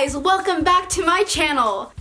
guys, welcome back to my channel.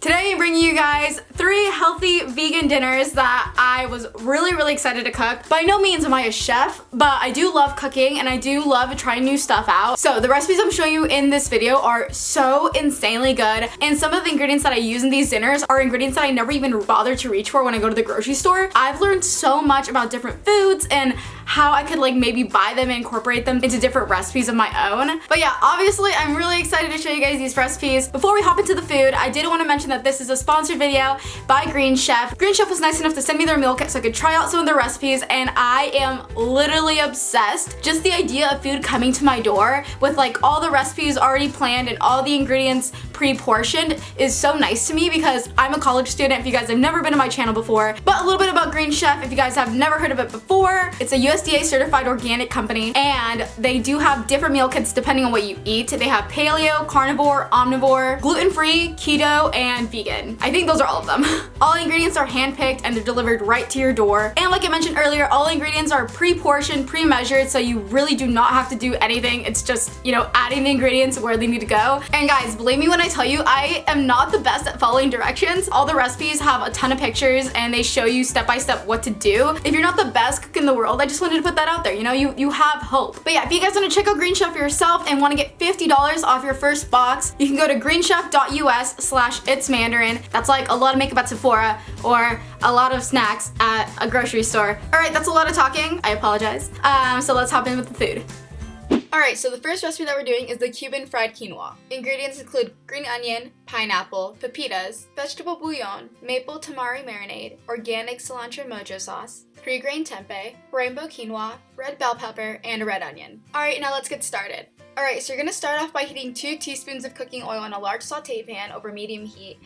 Today I'm bringing you guys 3 healthy vegan dinners that I was really excited to cook. By no means am I a chef, but I do love cooking and I do love trying new stuff out. So the recipes I'm showing you in this video are so insanely good, and some of the ingredients that I use in these dinners are ingredients that I never even bothered to reach for when I go to the grocery store. I've learned so much about different foods and how I could maybe buy them and incorporate them into different recipes of my own. But yeah, obviously I'm really excited to show you guys these recipes. Before we hop into the food, I did want to mention that this is a sponsored video by Green Chef. Green Chef was nice enough to send me their meal kit so I could try out some of their recipes, and I am literally obsessed. Just the idea of food coming to my door with all the recipes already planned and all the ingredients pre-portioned is so nice to me, because I'm a college student, if you guys have never been to my channel before. But a little bit about Green Chef, if you guys have never heard of it before, it's a USDA certified organic company, and they do have different meal kits depending on what you eat. They have paleo, carnivore, omnivore, gluten-free, keto, and vegan. I think those are all of them. All ingredients are hand-picked and they're delivered right to your door. And like I mentioned earlier, all ingredients are pre-portioned, pre-measured, so you really do not have to do anything. It's just, adding the ingredients where they need to go. And guys, believe me when I tell you, I am not the best at following directions. All the recipes have a ton of pictures and they show you step-by-step what to do. If you're not the best cook in the world, I just wanted to put that out there. You have hope. But yeah, if you guys want to check out Green Chef for yourself and want to get $50 off your first box, you can go to greenchef.us/ItsMandarin. That's like a lot of makeup at Sephora or a lot of snacks at a grocery store. Alright, that's a lot of talking. I apologize. So let's hop in with the food. Alright, so the first recipe that we're doing is the Cuban fried quinoa. Ingredients include green onion, pineapple, pepitas, vegetable bouillon, maple tamari marinade, organic cilantro mojo sauce, pre-grained tempeh, rainbow quinoa, red bell pepper, and a red onion. Alright, now let's get started. Alright, so you're going to start off by heating 2 teaspoons of cooking oil in a large saute pan over medium heat.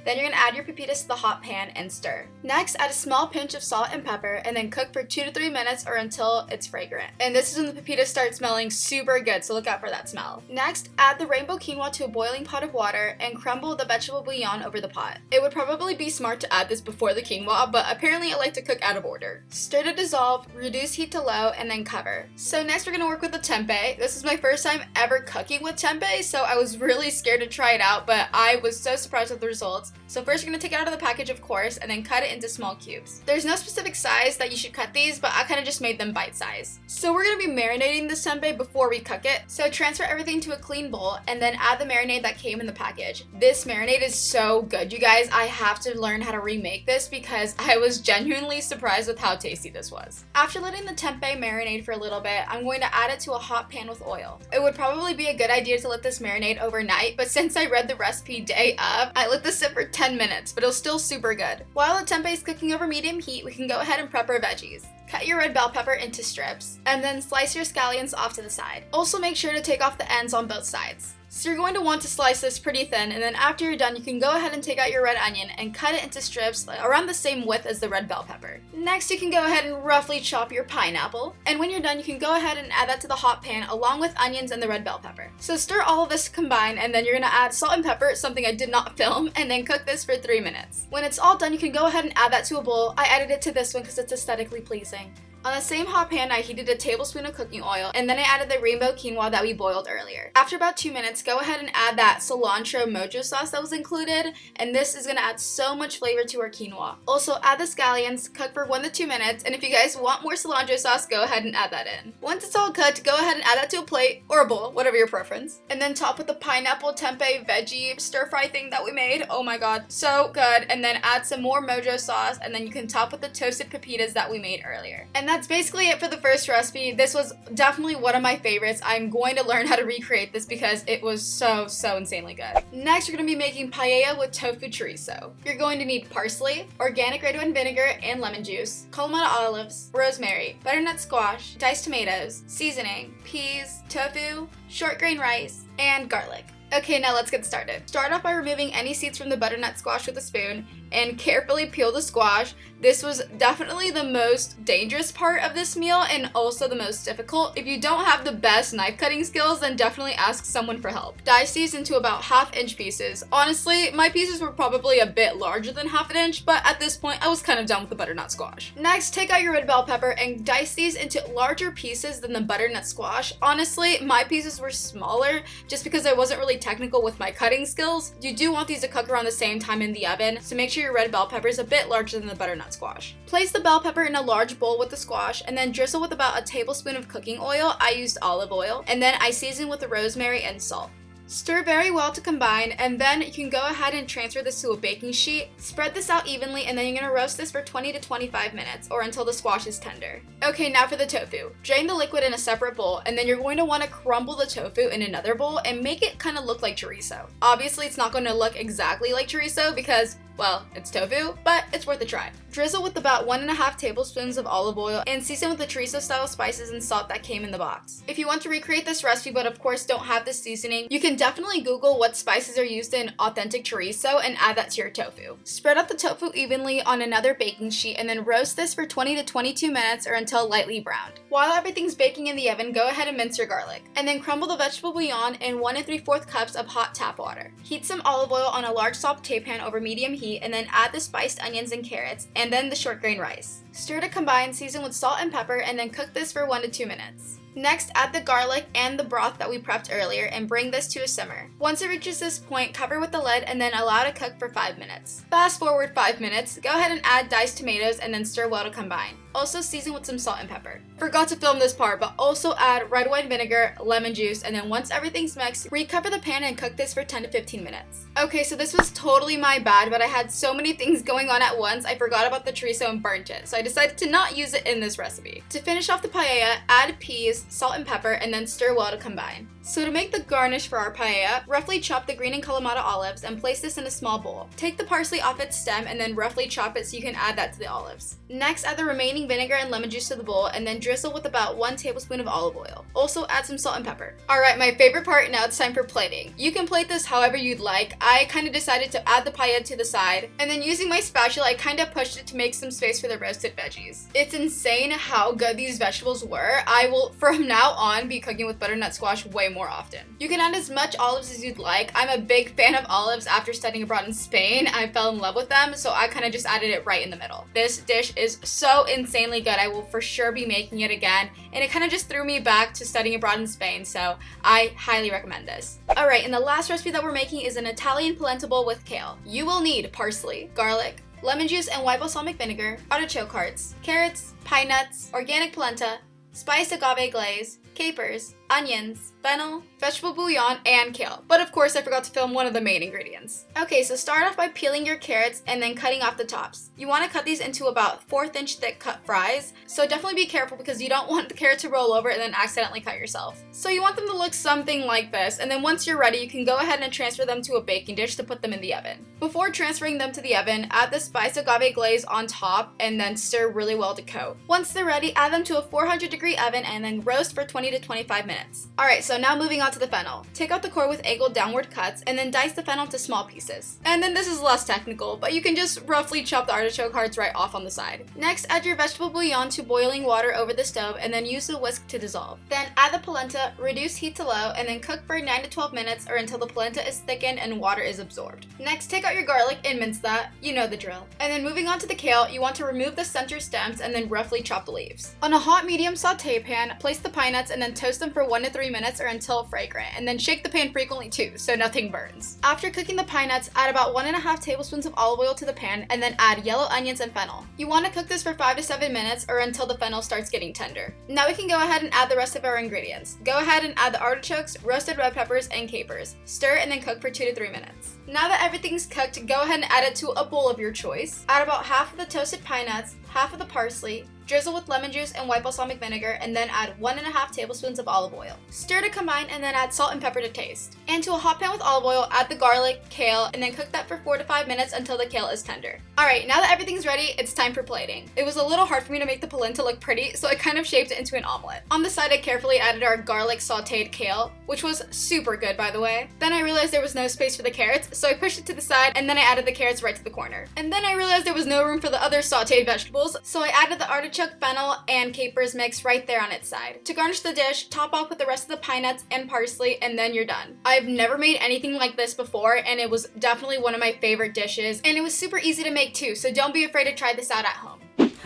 Then you're going to add your pepitas to the hot pan and stir. Next, add a small pinch of salt and pepper and then cook for 2 to 3 minutes or until it's fragrant. And this is when the pepitas start smelling super good, so look out for that smell. Next, add the rainbow quinoa to a boiling pot of water and crumble the vegetable bouillon over the pot. It would probably be smart to add this before the quinoa, but apparently I like to cook out of order. Stir to dissolve, reduce heat to low, and then cover. So next we're going to work with the tempeh. This is my first time ever cooking with tempeh, so I was really scared to try it out, but I was so surprised with the results. So first you're going to take it out of the package, of course, and then cut it into small cubes. There's no specific size that you should cut these, but I kind of just made them bite size. So we're going to be marinating this tempeh before we cook it. So transfer everything to a clean bowl and then add the marinade that came in the package. This marinade is so good, you guys. I have to learn how to remake this because I was genuinely surprised with how tasty this was. After letting the tempeh marinate for a little bit, I'm going to add it to a hot pan with oil. It would probably be a good idea to let this marinate overnight, but since I read the recipe day of, I let this sit for 10 minutes, but it was still super good. While the tempeh is cooking over medium heat, we can go ahead and prep our veggies. Cut your red bell pepper into strips, and then slice your scallions off to the side. Also make sure to take off the ends on both sides. So you're going to want to slice this pretty thin, and then after you're done, you can go ahead and take out your red onion and cut it into strips around the same width as the red bell pepper. Next, you can go ahead and roughly chop your pineapple, and when you're done, you can go ahead and add that to the hot pan along with onions and the red bell pepper. So stir all of this combined, and then you're going to add salt and pepper, something I did not film, and then cook this for 3 minutes. When it's all done, you can go ahead and add that to a bowl. I added it to this one because it's aesthetically pleasing. On the same hot pan, I heated a tablespoon of cooking oil, and then I added the rainbow quinoa that we boiled earlier. After about 2 minutes, go ahead and add that cilantro mojo sauce that was included, and this is going to add so much flavor to our quinoa. Also, add the scallions, cook for 1 to 2 minutes, and if you guys want more cilantro sauce, go ahead and add that in. Once it's all cooked, go ahead and add that to a plate or a bowl, whatever your preference. And then top with the pineapple tempeh veggie stir-fry thing that we made. Oh my god, so good. And then add some more mojo sauce, and then you can top with the toasted pepitas that we made earlier. And that's basically it for the first recipe. This was definitely one of my favorites. I'm going to learn how to recreate this because it was so insanely good. Next, we're going to be making paella with tofu chorizo. You're going to need parsley, organic red wine vinegar and lemon juice, Kalamata olives, rosemary, butternut squash, diced tomatoes, seasoning, peas, tofu, short grain rice, and garlic. Okay, now let's get started. Start off by removing any seeds from the butternut squash with a spoon and carefully peel the squash. This was definitely the most dangerous part of this meal and also the most difficult. If you don't have the best knife cutting skills, then definitely ask someone for help. Dice these into about 1/2 inch pieces. Honestly, my pieces were probably a bit larger than 1/2 inch, but at this point I was kind of done with the butternut squash. Next, take out your red bell pepper and dice these into larger pieces than the butternut squash. Honestly, my pieces were smaller just because I wasn't really technical with my cutting skills, you do want these to cook around the same time in the oven, so make sure your red bell pepper is a bit larger than the butternut squash. Place the bell pepper in a large bowl with the squash and then drizzle with about a tablespoon of cooking oil. I used olive oil, and then I season with the rosemary and salt. Stir very well to combine, and then you can go ahead and transfer this to a baking sheet. Spread this out evenly, and then you're going to roast this for 20 to 25 minutes or until the squash is tender. Okay, now for the tofu. Drain the liquid in a separate bowl, and then you're going to want to crumble the tofu in another bowl and make it kind of look like chorizo. Obviously, it's not going to look exactly like chorizo because, well, it's tofu, but it's worth a try. Drizzle with about 1.5 tablespoons of olive oil and season with the chorizo style spices and salt that came in the box. If you want to recreate this recipe but of course don't have this seasoning, you can definitely Google what spices are used in authentic chorizo and add that to your tofu. Spread out the tofu evenly on another baking sheet and then roast this for 20 to 22 minutes or until lightly browned. While everything's baking in the oven, go ahead and mince your garlic. And then crumble the vegetable bouillon in 1 3/4 cups of hot tap water. Heat some olive oil on a large saute pan over medium heat and then add the spiced onions and carrots and then the short grain rice. Stir to combine, season with salt and pepper, and then cook this for 1 to 2 minutes. Next, add the garlic and the broth that we prepped earlier and bring this to a simmer. Once it reaches this point, cover with the lid and then allow to cook for 5 minutes. Fast forward 5 minutes, go ahead and add diced tomatoes and then stir well to combine. Also season with some salt and pepper. Forgot to film this part, but also add red wine vinegar, lemon juice, and then once everything's mixed, recover the pan and cook this for 10 to 15 minutes. Okay, so this was totally my bad, but I had so many things going on at once, I forgot about the chorizo and burnt it, so I decided to not use it in this recipe. To finish off the paella, add peas, salt and pepper, and then stir well to combine. So to make the garnish for our paella, roughly chop the green and Kalamata olives and place this in a small bowl. Take the parsley off its stem and then roughly chop it so you can add that to the olives. Next, add the remaining vinegar and lemon juice to the bowl and then drizzle with about 1 tablespoon of olive oil. Also add some salt and pepper. Alright, my favorite part, now it's time for plating. You can plate this however you'd like. I kind of decided to add the paella to the side, and then using my spatula, I kind of pushed it to make some space for the roasted veggies. It's insane how good these vegetables were. I will, from now on, be cooking with butternut squash way more often. You can add as much olives as you'd like. I'm a big fan of olives after studying abroad in Spain. I fell in love with them, so I kind of just added it right in the middle. This dish is so insanely good. I will for sure be making it again, and it kind of just threw me back to studying abroad in Spain, so I highly recommend this. Alright, and the last recipe that we're making is an Italian polenta bowl with kale. You will need parsley, garlic, lemon juice and white balsamic vinegar, artichoke hearts, carrots, pine nuts, organic polenta, spiced agave glaze, capers, onions, fennel, vegetable bouillon, and kale. But of course, I forgot to film one of the main ingredients. Okay, so start off by peeling your carrots and then cutting off the tops. You want to cut these into about 1/4 inch thick cut fries, so definitely be careful because you don't want the carrot to roll over and then accidentally cut yourself. So you want them to look something like this, and then once you're ready, you can go ahead and transfer them to a baking dish to put them in the oven. Before transferring them to the oven, add the spiced agave glaze on top and then stir really well to coat. Once they're ready, add them to a 400-degree oven and then roast for 20 to 25 minutes. Alright, so now moving on to the fennel. Take out the core with angled downward cuts and then dice the fennel to small pieces. And then this is less technical, but you can just roughly chop the artichoke hearts right off on the side. Next, add your vegetable bouillon to boiling water over the stove and then use the whisk to dissolve. Then add the polenta, reduce heat to low, and then cook for 9 to 12 minutes or until the polenta is thickened and water is absorbed. Next, take out your garlic and mince that. You know the drill. And then moving on to the kale, you want to remove the center stems and then roughly chop the leaves. On a hot medium saute pan, place the pine nuts and then toast them for 1 to 3 minutes or until fragrant, and then shake the pan frequently too, so nothing burns. After cooking the pine nuts, add about 1.5 tablespoons of olive oil to the pan, and then add yellow onions and fennel. You want to cook this for 5 to 7 minutes or until the fennel starts getting tender. Now we can go ahead and add the rest of our ingredients. Go ahead and add the artichokes, roasted red peppers, and capers. Stir and then cook for 2 to 3 minutes. Now that everything's cooked, go ahead and add it to a bowl of your choice. Add about half of the toasted pine nuts, half of the parsley, drizzle with lemon juice and white balsamic vinegar, and then add 1.5 tablespoons of olive oil. Stir to combine and then add salt and pepper to taste. And to a hot pan with olive oil, add the garlic, kale, and then cook that for 4 to 5 minutes until the kale is tender. Alright, now that everything's ready, it's time for plating. It was a little hard for me to make the polenta look pretty, so I kind of shaped it into an omelet. On the side, I carefully added our garlic sauteed kale, which was super good by the way. Then I realized there was no space for the carrots, so I pushed it to the side and then I added the carrots right to the corner. And then I realized there was no room for the other sauteed vegetables, so I added the artichoke, fennel, and capers mix right there on its side. To garnish the dish, top off with the rest of the pine nuts and parsley, and then you're done. I've never made anything like this before, and it was definitely one of my favorite dishes, and it was super easy to make too, so don't be afraid to try this out at home.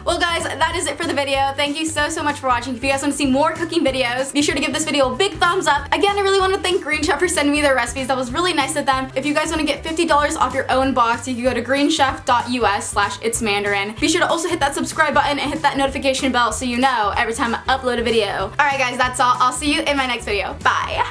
Well guys, that is it for the video. Thank you so much for watching. If you guys want to see more cooking videos, be sure to give this video a big thumbs up. Again, I really want to thank Green Chef for sending me their recipes. That was really nice of them. If you guys want to get $50 off your own box, you can go to greenchef.us/ItsMandarin. Be sure to also hit that subscribe button and hit that notification bell so you know every time I upload a video. Alright guys, that's all. I'll see you in my next video. Bye!